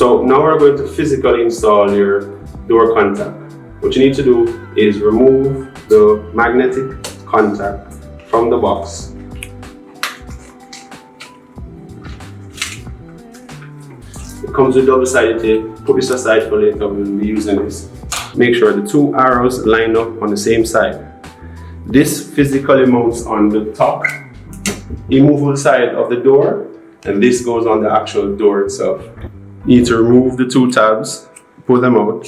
So now we're going to physically install your door contact. What you need to do is remove the magnetic contact from the box. It comes with double-sided tape. Put this aside for later, we'll be using this. Make sure the two arrows line up on the same side. This physically mounts on the top immovable side of the door, and this goes on the actual door itself. You need to remove the two tabs, pull them out.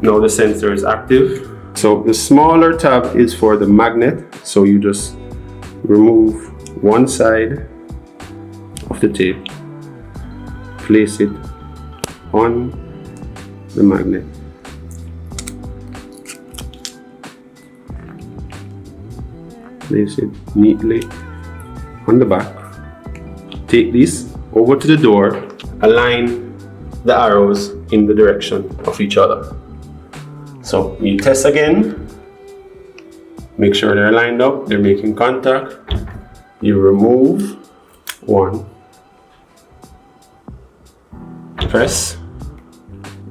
Now the sensor is active. So the smaller tab is for the magnet, so you just remove one side of the tape, place it on the magnet. Place it neatly on the back. Take this over to the door, align the arrows in the direction of each other. So you test again, make sure they're lined up, they're making contact. You remove one, press,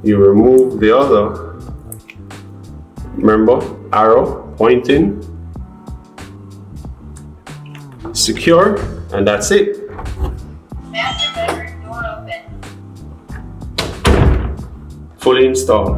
you remove the other, remember, arrow pointing, secure, and that's it. Master bedroom door open. Fully installed.